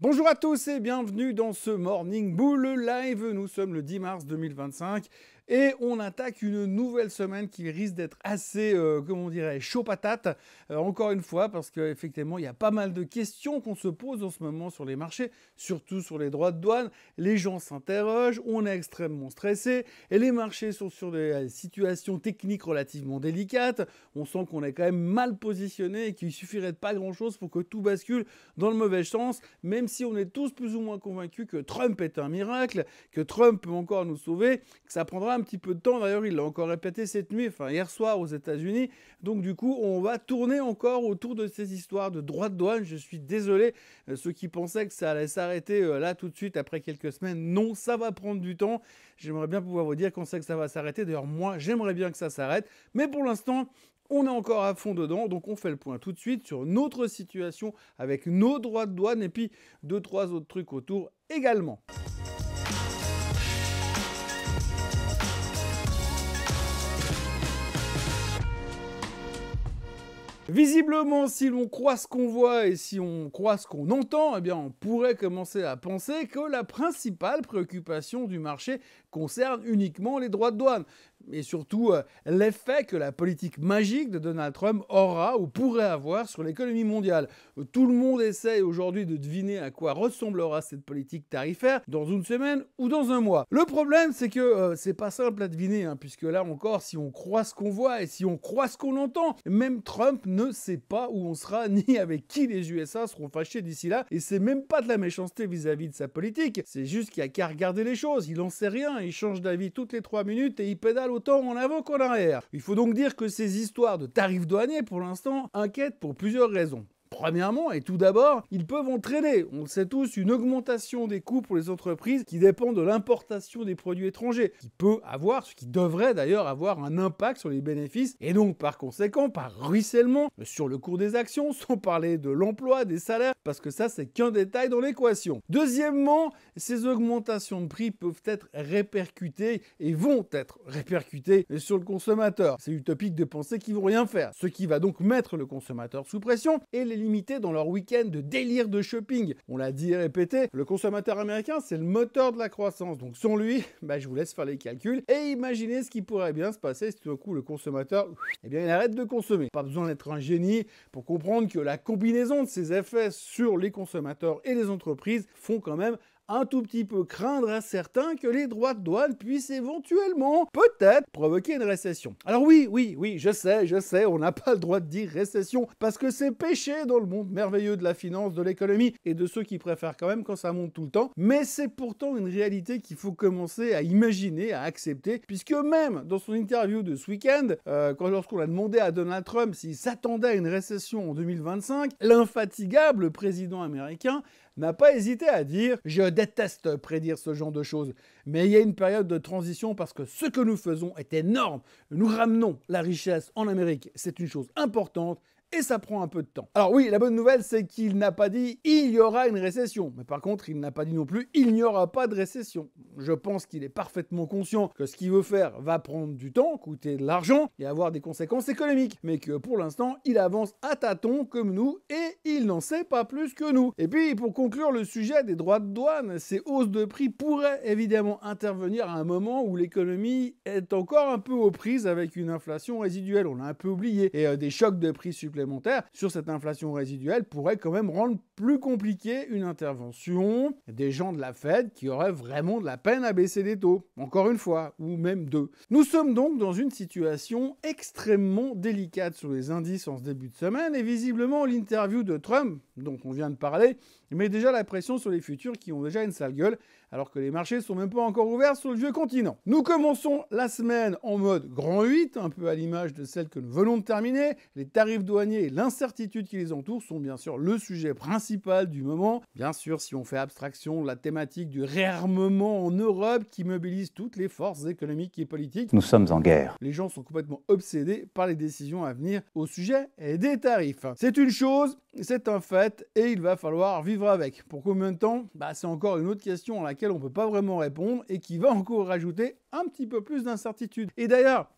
Bonjour à tous et bienvenue dans ce Morning Bull Live. Nous sommes le 10 mars 2025 et on attaque une nouvelle semaine qui risque d'être assez, comment on dirait, chaud patate. Encore une fois, parce qu'effectivement, il y a pas mal de questions qu'on se pose en ce moment sur les marchés, surtout sur les droits de douane. Les gens s'interrogent, on est extrêmement stressé et les marchés sont sur des situations techniques relativement délicates. On sent qu'on est quand même mal positionné et qu'il suffirait de pas grand-chose pour que tout bascule dans le mauvais sens, même si on est tous plus ou moins convaincus que Trump est un miracle, que Trump peut encore nous sauver, que ça prendra un petit peu de temps. D'ailleurs, il l'a encore répété cette nuit, enfin hier soir aux États-Unis. Donc du coup, on va tourner encore autour de ces histoires de droits de douane. Je suis désolé, ceux qui pensaient que ça allait s'arrêter là tout de suite après quelques semaines, non, ça va prendre du temps. J'aimerais bien pouvoir vous dire quand c'est que ça va s'arrêter. D'ailleurs, moi, j'aimerais bien que ça s'arrête. Mais pour l'instant, on est encore à fond dedans, donc on fait le point tout de suite sur notre situation avec nos droits de douane et puis 2-3 autres trucs autour également. Visiblement, si l'on croit ce qu'on voit et si on croit ce qu'on entend, eh bien, on pourrait commencer à penser que la principale préoccupation du marché concerne uniquement les droits de douane. Et surtout l'effet que la politique magique de Donald Trump aura ou pourrait avoir sur l'économie mondiale. Tout le monde essaye aujourd'hui de deviner à quoi ressemblera cette politique tarifaire dans une semaine ou dans un mois. Le problème, c'est que c'est pas simple à deviner, hein, puisque là encore, si on croit ce qu'on voit et si on croit ce qu'on entend, même Trump ne sait pas où on sera ni avec qui les USA seront fâchés d'ici là. Et c'est même pas de la méchanceté vis-à-vis de sa politique, c'est juste qu'il n'y a qu'à regarder les choses. Il en sait rien, il change d'avis toutes les 3 minutes et il pédale autant en avant qu'en arrière. Il faut donc dire que ces histoires de tarifs douaniers, pour l'instant, inquiètent pour plusieurs raisons. Premièrement, et tout d'abord, ils peuvent entraîner, on le sait tous, une augmentation des coûts pour les entreprises qui dépendent de l'importation des produits étrangers, qui peut avoir, ce qui devrait d'ailleurs avoir un impact sur les bénéfices, et donc par conséquent, par ruissellement, sur le cours des actions, sans parler de l'emploi, des salaires, parce que ça, c'est qu'un détail dans l'équation. Deuxièmement, ces augmentations de prix peuvent être répercutées, et vont être répercutées sur le consommateur. C'est utopique de penser qu'ils vont rien faire, ce qui va donc mettre le consommateur sous pression, et les limiter dans leur week-end de délire de shopping. On l'a dit et répété, le consommateur américain, c'est le moteur de la croissance. Donc sans lui, je vous laisse faire les calculs et imaginez ce qui pourrait bien se passer si tout d'un coup le consommateur, il arrête de consommer. Pas besoin d'être un génie pour comprendre que la combinaison de ces effets sur les consommateurs et les entreprises font quand même un tout petit peu craindre à certains que les droits de douane puissent éventuellement, peut-être, provoquer une récession. Alors oui, je sais, on n'a pas le droit de dire récession, parce que c'est péché dans le monde merveilleux de la finance, de l'économie, et de ceux qui préfèrent quand même quand ça monte tout le temps, mais c'est pourtant une réalité qu'il faut commencer à imaginer, à accepter, puisque même dans son interview de ce week-end, lorsqu'on a demandé à Donald Trump s'il s'attendait à une récession en 2025, l'infatigable président américain n'a pas hésité à dire « Je déteste prédire ce genre de choses, mais il y a une période de transition parce que ce que nous faisons est énorme. Nous ramenons la richesse en Amérique, c'est une chose importante. » Et ça prend un peu de temps. Alors oui, la bonne nouvelle, c'est qu'il n'a pas dit « il y aura une récession ». Mais par contre, il n'a pas dit non plus « il n'y aura pas de récession ». Je pense qu'il est parfaitement conscient que ce qu'il veut faire va prendre du temps, coûter de l'argent et avoir des conséquences économiques. Mais que pour l'instant, il avance à tâtons comme nous et il n'en sait pas plus que nous. Et puis, pour conclure le sujet des droits de douane, ces hausses de prix pourraient évidemment intervenir à un moment où l'économie est encore un peu aux prises avec une inflation résiduelle. On l'a un peu oublié. Et des chocs de prix supplémentaires sur cette inflation résiduelle pourrait quand même rendre plus compliqué une intervention des gens de la Fed qui auraient vraiment de la peine à baisser les taux, encore une fois, ou même deux. Nous sommes donc dans une situation extrêmement délicate sur les indices en ce début de semaine et visiblement l'interview de Trump, dont on vient de parler, met déjà la pression sur les futurs qui ont déjà une sale gueule, alors que les marchés sont même pas encore ouverts sur le vieux continent. Nous commençons la semaine en mode grand 8, un peu à l'image de celle que nous venons de terminer. Les tarifs douaniers et l'incertitude qui les entoure sont bien sûr le sujet principal du moment. Bien sûr, si on fait abstraction de la thématique du réarmement en Europe qui mobilise toutes les forces économiques et politiques. Nous sommes en guerre. Les gens sont complètement obsédés par les décisions à venir au sujet des tarifs. C'est une chose, c'est un fait, et il va falloir vivre avec. Pour combien de temps ? C'est encore une autre question à laquelle on ne peut pas vraiment répondre et qui va encore rajouter un petit peu plus d'incertitude. Et d'ailleurs,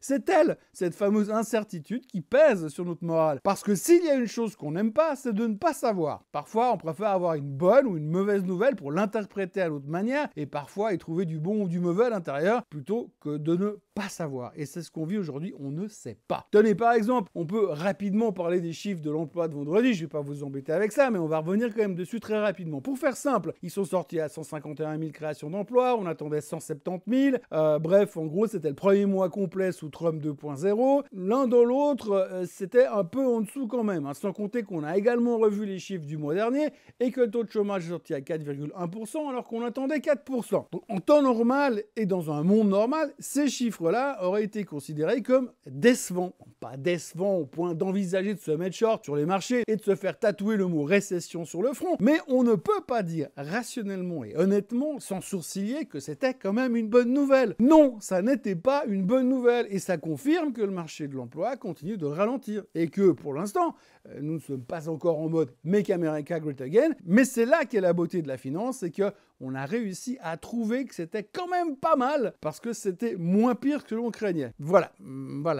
C'est elle, cette fameuse incertitude qui pèse sur notre morale. Parce que s'il y a une chose qu'on n'aime pas, c'est de ne pas savoir. Parfois, on préfère avoir une bonne ou une mauvaise nouvelle pour l'interpréter à notre manière et parfois y trouver du bon ou du mauvais à l'intérieur plutôt que de ne pas savoir. Et c'est ce qu'on vit aujourd'hui, on ne sait pas. Tenez, par exemple, on peut rapidement parler des chiffres de l'emploi de vendredi, je vais pas vous embêter avec ça, mais on va revenir quand même dessus très rapidement. Pour faire simple, ils sont sortis à 151 000 créations d'emplois, on attendait 170 000, bref, en gros, c'était le premier mois complet sous Trump 2.0. L'un dans l'autre, c'était un peu en dessous quand même, hein, sans compter qu'on a également revu les chiffres du mois dernier et que le taux de chômage est sorti à 4,1% alors qu'on attendait 4%. Donc, en temps normal et dans un monde normal, ces chiffres-là auraient été considérés comme décevants. Pas décevants au point d'envisager de se mettre short sur les marchés et de se faire tatouer le mot récession sur le front, mais on ne peut pas dire rationnellement et honnêtement, sans sourciller, que c'était quand même une bonne nouvelle. Non, ça n'était pas une bonne nouvelle et ça confirme que le marché de l'emploi continue de ralentir et que pour l'instant, nous ne sommes pas encore en mode Make America Great Again, mais c'est là qu'est la beauté de la finance, c'est que on a réussi à trouver que c'était quand même pas mal parce que c'était moins pire que l'on craignait. Voilà,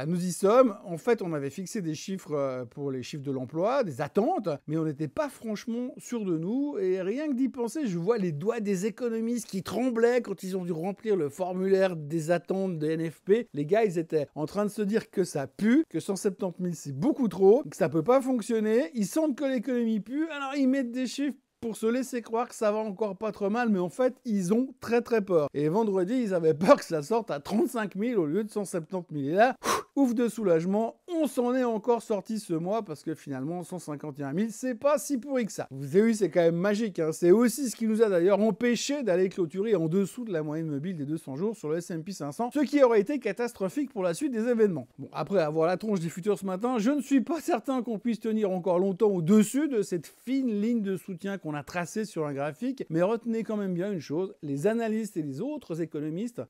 nous y sommes. En fait, on avait fixé des chiffres pour les chiffres de l'emploi, des attentes, mais on n'était pas franchement sûr de nous et rien que d'y penser, je vois les doigts des économistes qui tremblaient quand ils ont dû remplir le formulaire des attentes de NFP. Les gars, ils étaient en train de se dire que ça pue, que 170 000 c'est beaucoup trop, que ça peut pas fonctionner. Ils sentent que l'économie pue, alors ils mettent des chiffres pour se laisser croire que ça va encore pas trop mal, mais en fait, ils ont très très peur. Et vendredi, ils avaient peur que ça sorte à 35 000 au lieu de 170 000. Et là, ouf de soulagement, on s'en est encore sorti ce mois parce que finalement, 151 000, c'est pas si pourri que ça. Vous avez vu, c'est quand même magique, hein. C'est aussi ce qui nous a d'ailleurs empêché d'aller clôturer en dessous de la moyenne mobile des 200 jours sur le S&P 500, ce qui aurait été catastrophique pour la suite des événements. Bon, après avoir la tronche des futurs ce matin, je ne suis pas certain qu'on puisse tenir encore longtemps au-dessus de cette fine ligne de soutien qu'on a tracé sur un graphique, mais retenez quand même bien une chose, les analystes et autres économistes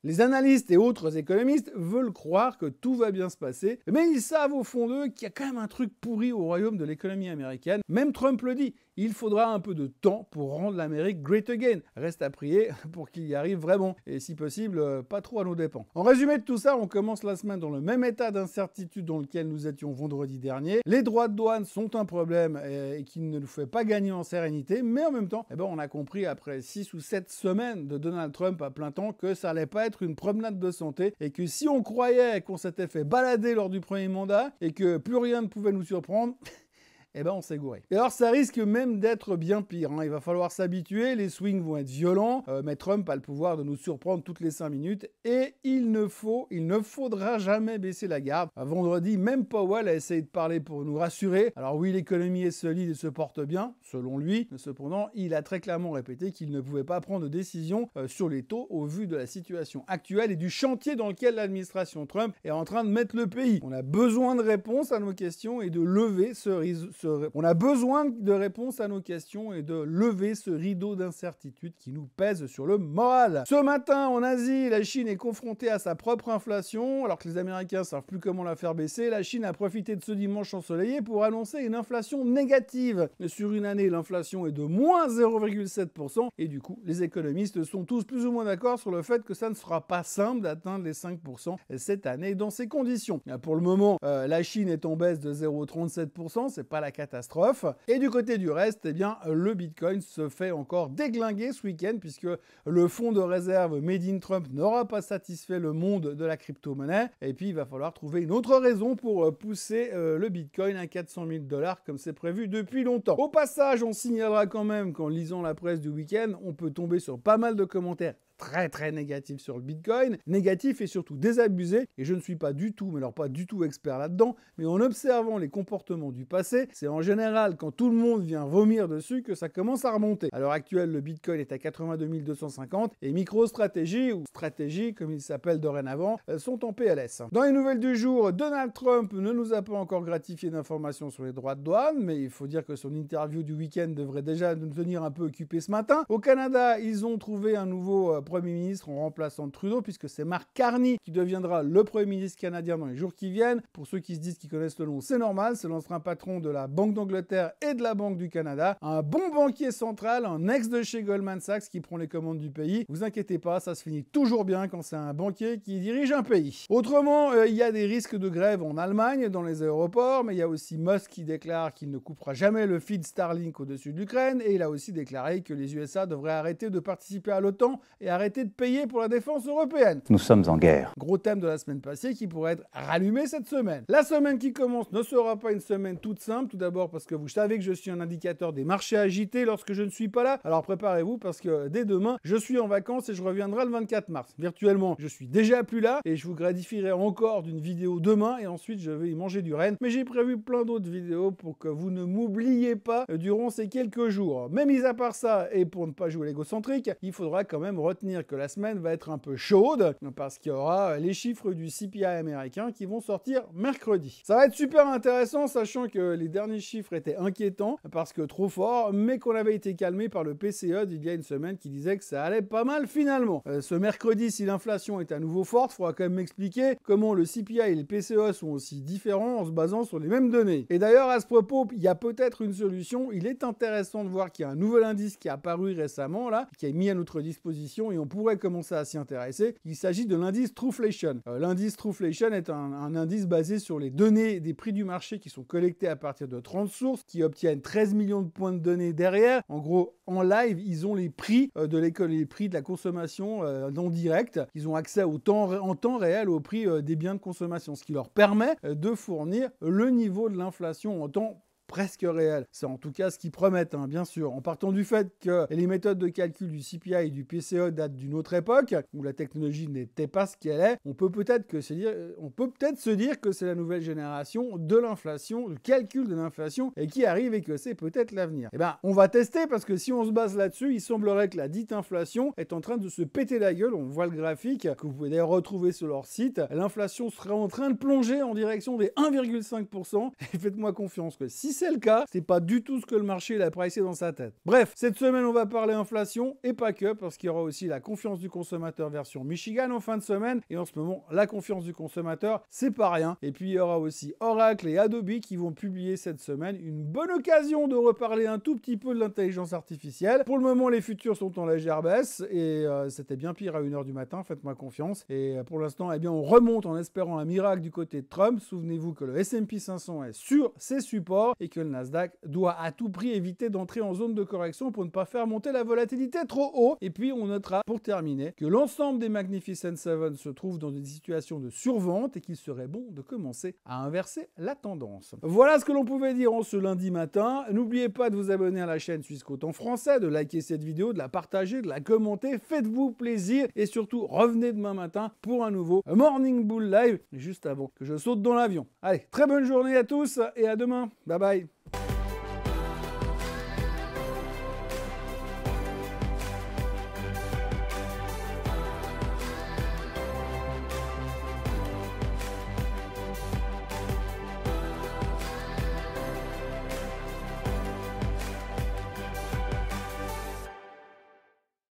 veulent croire que tout va bien se passer, mais ils savent au fond d'eux qu'il y a quand même un truc pourri au royaume de l'économie américaine. Même Trump le dit, il faudra un peu de temps pour rendre l'Amérique great again. Reste à prier pour qu'il y arrive vraiment, et si possible, pas trop à nos dépens. En résumé de tout ça, on commence la semaine dans le même état d'incertitude dans lequel nous étions vendredi dernier. Les droits de douane sont un problème et qui ne nous fait pas gagner en sérénité, mais en même temps, on a compris après 6 ou 7 semaines de Donald Trump à plein temps que ça allait pas être une promenade de santé et que si on croyait qu'on s'était fait balader lors du premier mandat et que plus rien ne pouvait nous surprendre, on s'est gouré. Et alors, ça risque même d'être bien pire, hein. Il va falloir s'habituer, les swings vont être violents, mais Trump a le pouvoir de nous surprendre toutes les 5 minutes, et il ne faudra jamais baisser la garde. Vendredi, même Powell a essayé de parler pour nous rassurer. Alors oui, l'économie est solide et se porte bien, selon lui, mais cependant, il a très clairement répété qu'il ne pouvait pas prendre de décision sur les taux au vu de la situation actuelle et du chantier dans lequel l'administration Trump est en train de mettre le pays. On a besoin de réponses à nos questions et de lever ce rideau d'incertitude qui nous pèse sur le moral. Ce matin, en Asie, la Chine est confrontée à sa propre inflation, alors que les Américains ne savent plus comment la faire baisser. La Chine a profité de ce dimanche ensoleillé pour annoncer une inflation négative. Sur une année, l'inflation est de moins 0,7%, et du coup, les économistes sont tous plus ou moins d'accord sur le fait que ça ne sera pas simple d'atteindre les 5% cette année dans ces conditions. Pour le moment, la Chine est en baisse de 0,37%, c'est pas la catastrophe. Et du côté du reste, le Bitcoin se fait encore déglinguer ce week-end puisque le fonds de réserve Made in Trump n'aura pas satisfait le monde de la crypto-monnaie. Et puis, il va falloir trouver une autre raison pour pousser le Bitcoin à 400 000 $ comme c'est prévu depuis longtemps. Au passage, on signalera quand même qu'en lisant la presse du week-end, on peut tomber sur pas mal de commentaires très négatif sur le Bitcoin, négatif et surtout désabusé, et je ne suis pas du tout, mais alors pas du tout expert là-dedans, mais en observant les comportements du passé, c'est en général quand tout le monde vient vomir dessus que ça commence à remonter. À l'heure actuelle, le Bitcoin est à 82 250 et MicroStrategy, ou Strategy comme il s'appelle dorénavant, sont en PLS. Dans les nouvelles du jour, Donald Trump ne nous a pas encore gratifié d'informations sur les droits de douane, mais il faut dire que son interview du week-end devrait déjà nous tenir un peu occupés ce matin. Au Canada, ils ont trouvé un nouveau Premier ministre en remplaçant de Trudeau, puisque c'est Mark Carney qui deviendra le Premier ministre canadien dans les jours qui viennent. Pour ceux qui se disent qu'ils connaissent le nom, c'est normal, c'est l'ancien patron de la Banque d'Angleterre et de la Banque du Canada, un bon banquier central, un ex de chez Goldman Sachs qui prend les commandes du pays. Vous inquiétez pas, ça se finit toujours bien quand c'est un banquier qui dirige un pays. Autrement, il y a des risques de grève en Allemagne, dans les aéroports, mais il y a aussi Musk qui déclare qu'il ne coupera jamais le feed Starlink au-dessus de l'Ukraine, et il a aussi déclaré que les USA devraient arrêter de participer à l'OTAN et arrêter de payer pour la défense européenne. Nous sommes en guerre. Gros thème de la semaine passée qui pourrait être rallumé cette semaine. La semaine qui commence ne sera pas une semaine toute simple, tout d'abord parce que vous savez que je suis un indicateur des marchés agités lorsque je ne suis pas là, alors préparez-vous parce que dès demain, je suis en vacances et je reviendrai le 24 mars. Virtuellement, je suis déjà plus là et je vous gratifierai encore d'une vidéo demain et ensuite je vais y manger du renne. Mais j'ai prévu plein d'autres vidéos pour que vous ne m'oubliez pas durant ces quelques jours. Mais mis à part ça, et pour ne pas jouer l'égocentrique, il faudra quand même retenir que la semaine va être un peu chaude parce qu'il y aura les chiffres du CPI américain qui vont sortir mercredi. Ça va être super intéressant, sachant que les derniers chiffres étaient inquiétants parce que trop forts, mais qu'on avait été calmé par le PCE il y a une semaine qui disait que ça allait pas mal finalement. Ce mercredi, si l'inflation est à nouveau forte, il faudra quand même m'expliquer comment le CPI et le PCE sont aussi différents en se basant sur les mêmes données. Et d'ailleurs, à ce propos, il y a peut-être une solution. Il est intéressant de voir qu'il y a un nouvel indice qui est apparu récemment, là, qui est mis à notre disposition et on pourrait commencer à s'y intéresser. Il s'agit de l'indice Trueflation. L'indice Trueflation est un indice basé sur les données des prix du marché qui sont collectés à partir de 30 sources, qui obtiennent 13 millions de points de données derrière. En gros, en live, ils ont les prix de l'école, les prix de la consommation en direct. Ils ont accès en temps réel au prix des biens de consommation, ce qui leur permet de fournir le niveau de l'inflation en temps presque réel. C'est en tout cas ce qu'ils promettent, bien sûr. En partant du fait que les méthodes de calcul du CPI et du PCE datent d'une autre époque, où la technologie n'était pas ce qu'elle est, on peut peut-être se dire que c'est la nouvelle génération de l'inflation, le calcul de l'inflation, et qui arrive et que c'est peut-être l'avenir. Eh ben, on va tester parce que si on se base là-dessus, il semblerait que la dite inflation est en train de se péter la gueule. On voit le graphique que vous pouvez d'ailleurs retrouver sur leur site. L'inflation serait en train de plonger en direction des 1,5%. Et faites-moi confiance que si c'est le cas, c'est pas du tout ce que le marché l'a pricé dans sa tête. Bref, cette semaine, on va parler inflation et pas que, parce qu'il y aura aussi la confiance du consommateur version Michigan en fin de semaine. Et en ce moment, la confiance du consommateur, c'est pas rien. Et puis, il y aura aussi Oracle et Adobe qui vont publier cette semaine. Une bonne occasion de reparler un tout petit peu de l'intelligence artificielle. Pour le moment, les futurs sont en légère baisse et c'était bien pire à 1h du matin, faites-moi confiance. Et pour l'instant, eh bien, on remonte en espérant un miracle du côté de Trump. Souvenez-vous que le S&P 500 est sur ses supports et que le Nasdaq doit à tout prix éviter d'entrer en zone de correction pour ne pas faire monter la volatilité trop haut. Et puis on notera pour terminer que l'ensemble des Magnificent Seven se trouve dans une situation de survente et qu'il serait bon de commencer à inverser la tendance. Voilà ce que l'on pouvait dire en ce lundi matin. N'oubliez pas de vous abonner à la chaîne Swissquote en français, de liker cette vidéo, de la partager, de la commenter. Faites-vous plaisir et surtout revenez demain matin pour un nouveau Morning Bull Live juste avant que je saute dans l'avion. Allez, très bonne journée à tous et à demain. Bye bye.